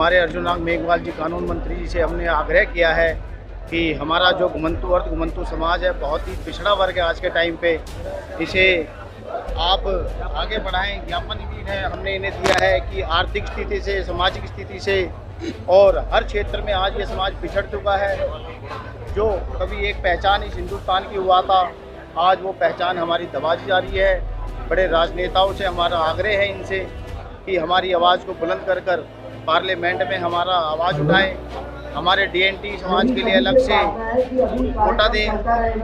हमारे अर्जुनांग मेघवाल जी कानून मंत्री जी से हमने आग्रह किया है कि हमारा जो घुमंतु अर्ध घुमंतु समाज है, बहुत ही पिछड़ा वर्ग है आज के टाइम पे, इसे आप आगे बढ़ाएं। ज्ञापन भी है हमने इन्हें दिया है कि आर्थिक स्थिति से, सामाजिक स्थिति से और हर क्षेत्र में आज ये समाज पिछड़ चुका है। जो कभी एक पहचान इस हिंदुस्तान की हुआ था, आज वो पहचान हमारी दबाई जा रही है। बड़े राजनेताओं से हमारा आग्रह है इनसे कि हमारी आवाज़ को बुलंद कर कर पार्लियामेंट में हमारा आवाज़ उठाएं। हमारे डीएनटी समाज के लिए अलग से कोटा दें,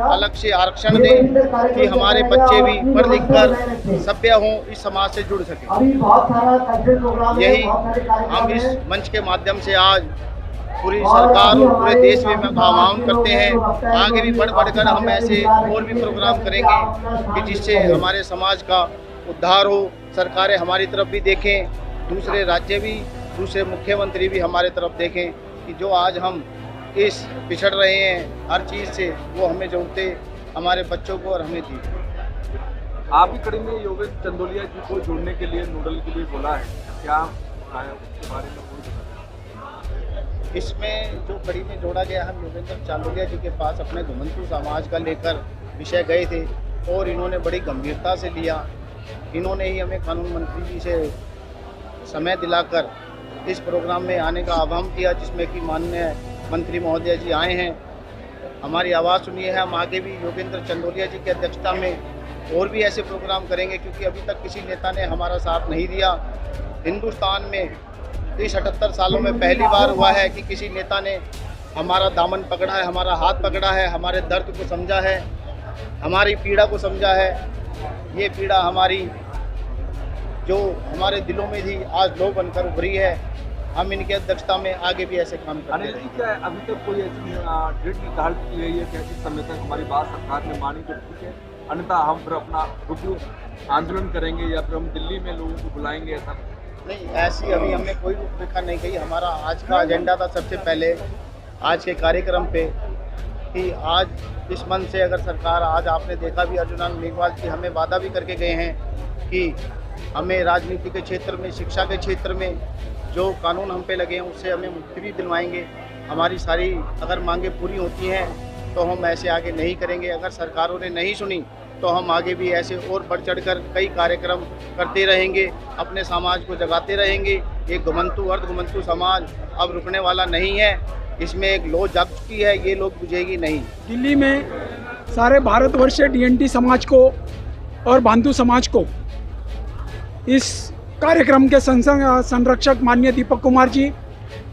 अलग से आरक्षण दें कि हमारे बच्चे भी पढ़ लिख कर सभ्य हों, इस समाज से जुड़ सकें। यही हम इस मंच के माध्यम से आज पूरी सरकार और पूरे देश में आह्वान करते हैं। आगे भी बढ़ बढ़कर हम ऐसे और भी प्रोग्राम करेंगे कि जिससे हमारे समाज का उद्धार हो। सरकारें हमारी तरफ भी देखें, दूसरे राज्य भी, दूसरे मुख्यमंत्री भी हमारे तरफ देखें कि जो आज हम इस पिछड़ रहे हैं हर चीज़ से, वो हमें ज़रूरतें हमारे बच्चों को और हमें दी। आप ही कड़ी में योगेश चंदोलिया जी को जोड़ने के लिए नोडल के लिए बोला है, क्या उसके बारे में कोई इसमें जो कड़ी में जोड़ा गया, हम योगेंद्र चांदोलिया जी के पास अपने घुमंतु समाज का लेकर विषय गए थे और इन्होंने बड़ी गंभीरता से लिया। इन्होंने ही हमें कानून मंत्री जी से समय दिलाकर इस प्रोग्राम में आने का आह्वान किया, जिसमें कि माननीय मंत्री महोदय जी आए हैं, हमारी आवाज़ सुनी है। हम आगे भी योगेंद्र चंदोलिया जी की अध्यक्षता में और भी ऐसे प्रोग्राम करेंगे, क्योंकि अभी तक किसी नेता ने हमारा साथ नहीं दिया। हिंदुस्तान में इस 78 सालों में पहली बार हुआ है कि किसी नेता ने हमारा दामन पकड़ा है, हमारा हाथ पकड़ा है, हमारे दर्द को समझा है, हमारी पीड़ा को समझा है। ये पीड़ा हमारी जो हमारे दिलों में थी, आज लो बनकर उभरी है। हम इनकी अध्यक्षता में आगे भी ऐसे काम करते हैं। क्या है, अभी तक कोई ऐसी डेट निर्धारित की गई है कि ऐसे समय तक हमारी बात सरकार ने मानी तो ठीक है, अन्यथा हम फिर अपना रुक आंदोलन करेंगे या फिर हम दिल्ली में लोगों को बुलाएंगे? ऐसा नहीं, ऐसी अभी हमने कोई रूपरेखा नहीं कही। हमारा आज का एजेंडा था सबसे पहले आज के कार्यक्रम पे कि आज इस मन से अगर सरकार, आज आपने देखा भी अर्जुनांग मेघवाल जी हमें वादा भी करके गए हैं कि हमें राजनीति के क्षेत्र में, शिक्षा के क्षेत्र में जो कानून हम पे लगे हैं उससे हमें मुक्ति भी दिलवाएंगे। हमारी सारी अगर मांगे पूरी होती हैं तो हम ऐसे आगे नहीं करेंगे। अगर सरकारों ने नहीं सुनी तो हम आगे भी ऐसे और बढ़ चढ़कर कई कार्यक्रम करते रहेंगे, अपने समाज को जगाते रहेंगे। ये घुमंतु अर्ध घुमंतु समाज अब रुकने वाला नहीं है, इसमें एक लो जाग चुकी है, ये लोग बुझेगी नहीं। दिल्ली में सारे भारतवर्ष से डीएनटी समाज को और बांधु समाज को इस कार्यक्रम के संरक्षक माननीय दीपक कुमार जी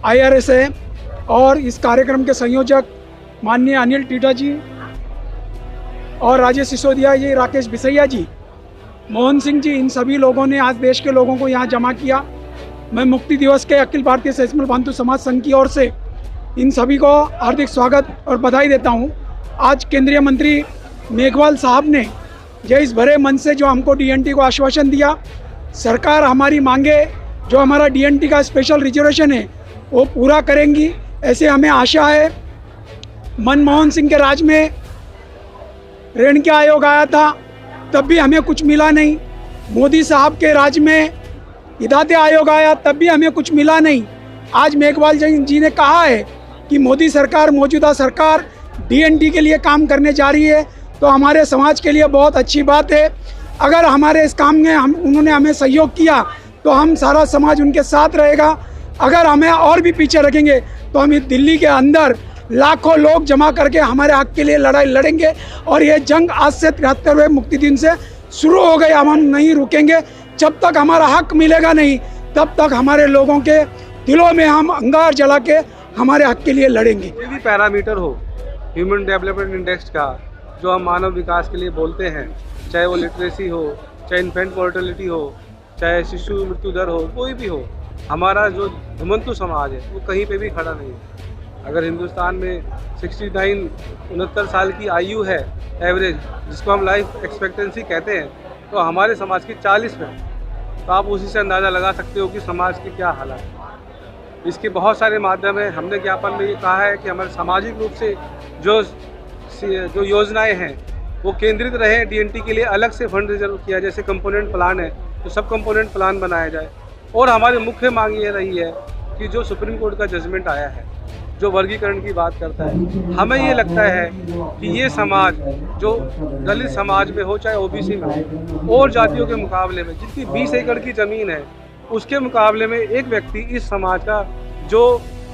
IRS है, और इस कार्यक्रम के संयोजक माननीय अनिल टीटा जी और राजेश सिसोदिया जी, राकेश बिसैया जी, मोहन सिंह जी, इन सभी लोगों ने आज देश के लोगों को यहाँ जमा किया। मैं मुक्ति दिवस के अखिल भारतीय सैसमल बांधु समाज संघ की ओर से इन सभी को हार्दिक स्वागत और बधाई देता हूँ। आज केंद्रीय मंत्री मेघवाल साहब ने इस भरे मन से जो हमको डीएनटी को आश्वासन दिया, सरकार हमारी मांगे, जो हमारा डीएनटी का स्पेशल रिजर्वेशन है वो पूरा करेंगी, ऐसे हमें आशा है। मनमोहन सिंह के राज में ऋण आयोग आया था, तब भी हमें कुछ मिला नहीं। मोदी साहब के राज में हिदायत आयोग आया, तब भी हमें कुछ मिला नहीं। आज मेघवाल जी ने कहा है कि मोदी सरकार, मौजूदा सरकार डीएनटी के लिए काम करने जा रही है, तो हमारे समाज के लिए बहुत अच्छी बात है। अगर हमारे इस काम में उन्होंने हमें सहयोग किया तो हम सारा समाज उनके साथ रहेगा। अगर हमें और भी पीछे रखेंगे तो हम इस दिल्ली के अंदर लाखों लोग जमा करके हमारे हक के लिए लड़ाई लड़ेंगे, और ये जंग आज से 73वें मुक्ति दिन से शुरू हो गई। अब हम नहीं रुकेंगे, जब तक हमारा हक मिलेगा नहीं तब तक हमारे लोगों के दिलों में हम अंगार जला के हमारे हक के लिए लड़ेंगे। कोई भी पैरामीटर हो ह्यूमन डेवलपमेंट इंडेक्स का, जो हम मानव विकास के लिए बोलते हैं, चाहे वो लिटरेसी हो, चाहे इन्फेंट मोर्टेलिटी हो, चाहे शिशु मृत्यु दर हो, कोई भी हो, हमारा जो घुमंतु समाज है वो कहीं पे भी खड़ा नहीं है। अगर हिंदुस्तान में 69 साल की आयु है एवरेज, जिसको हम लाइफ एक्सपेक्टेंसी कहते हैं, तो हमारे समाज की 40 है। तो आप उसी से अंदाज़ा लगा सकते हो कि समाज के क्या हालात है। इसके बहुत सारे माध्यम हैं। हमने ज्ञापन में ये कहा है कि हमारे सामाजिक रूप से जो योजनाएं हैं वो केंद्रित रहे, डीएनटी के लिए अलग से फंड रिजर्व किया, जैसे कंपोनेंट प्लान है तो सब कंपोनेंट प्लान बनाया जाए। और हमारी मुख्य मांग ये रही है कि जो सुप्रीम कोर्ट का जजमेंट आया है, जो वर्गीकरण की बात करता है, हमें ये लगता है कि ये समाज जो दलित समाज में हो चाहे ओबीसी में हो, और जातियों के मुकाबले में जिनकी 20 एकड़ की ज़मीन है, उसके मुकाबले में एक व्यक्ति इस समाज का जो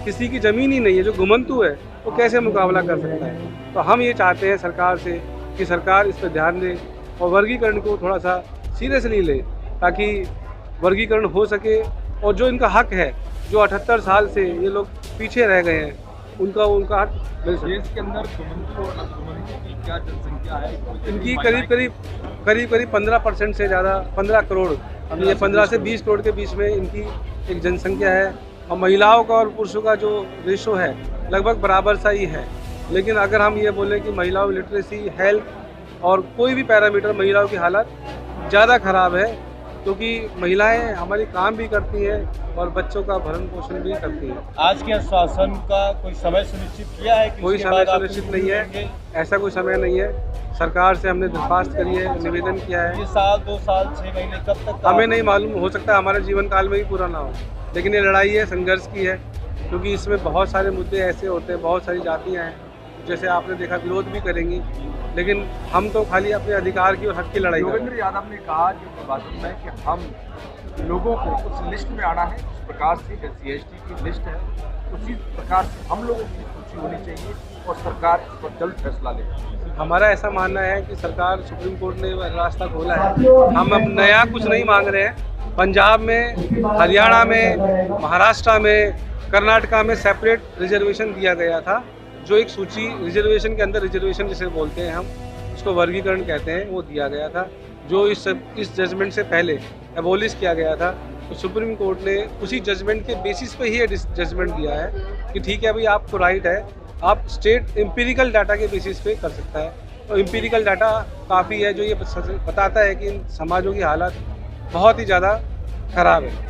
किसी की ज़मीन ही नहीं है, जो घुमंतु है, वो कैसे मुकाबला कर सकता है। तो हम ये चाहते हैं सरकार से कि सरकार इस पर ध्यान दे और वर्गीकरण को थोड़ा सा सीरियसली ले, ताकि वर्गीकरण हो सके और जो इनका हक है, जो 78 साल से ये लोग पीछे रह गए हैं, उनका हक मिल सके। देश के अंदर घुमंतु और अधोगमंतु की क्या जनसंख्या है? इनकी करीब 15% से ज़्यादा, 15 करोड़, ये 15 से 20 करोड़ के बीच में इनकी एक जनसंख्या है। और महिलाओं का और पुरुषों का जो रेशो है लगभग बराबर सा ही है। लेकिन अगर हम ये बोलें कि महिलाओं लिटरेसी, हेल्थ और कोई भी पैरामीटर महिलाओं की हालत ज़्यादा ख़राब है, क्योंकि महिलाएं हमारी काम भी करती हैं और बच्चों का भरण पोषण भी करती हैं। आज के आश्वासन का कोई समय सुनिश्चित किया है कि कोई उसके समय बाद आप सुनिश्चित पूरी नहीं है, करेंगे? ऐसा कोई समय नहीं है। सरकार से हमने दरख्वास्त करी है, निवेदन किया है। ये साल, 2 साल, 6 महीने कब तक? हमें नहीं मालूम, हो सकता है हमारे जीवन काल में ही पूरा ना हो, लेकिन ये लड़ाई है, संघर्ष की है, क्योंकि इसमें बहुत सारे मुद्दे ऐसे होते हैं, बहुत सारी जातियाँ हैं, जैसे आपने देखा विरोध भी करेंगी, लेकिन हम तो खाली अपने अधिकार की और हक की लड़ाई कर रहे हैं। योगेंद्र यादव ने कहा कि निर्वाचन में कि हम लोगों को उस लिस्ट में आना है, उस प्रकार से SC/ST की लिस्ट है, उसी प्रकार से हम लोगों की सूची होनी चाहिए और सरकार इस पर जल्द फैसला ले। हमारा ऐसा मानना है कि सरकार, सुप्रीम कोर्ट ने रास्ता खोला है, हम अब नया कुछ नहीं मांग रहे हैं। पंजाब में, हरियाणा में, महाराष्ट्र में, कर्नाटका में सेपरेट रिजर्वेशन दिया गया था, जो एक सूची रिजर्वेशन के अंदर, रिजर्वेशन जिसे बोलते हैं हम, उसको वर्गीकरण कहते हैं, वो दिया गया था, जो इस जजमेंट से पहले एबोलिश किया गया था। तो सुप्रीम कोर्ट ने उसी जजमेंट के बेसिस पे ही जजमेंट दिया है कि ठीक है भाई, आपको राइट है, आप स्टेट एम्पिरिकल डाटा के बेसिस पे कर सकता है। तो एम्पिरिकल डाटा काफ़ी है, जो ये बताता है कि इन समाजों की हालत बहुत ही ज़्यादा ख़राब है।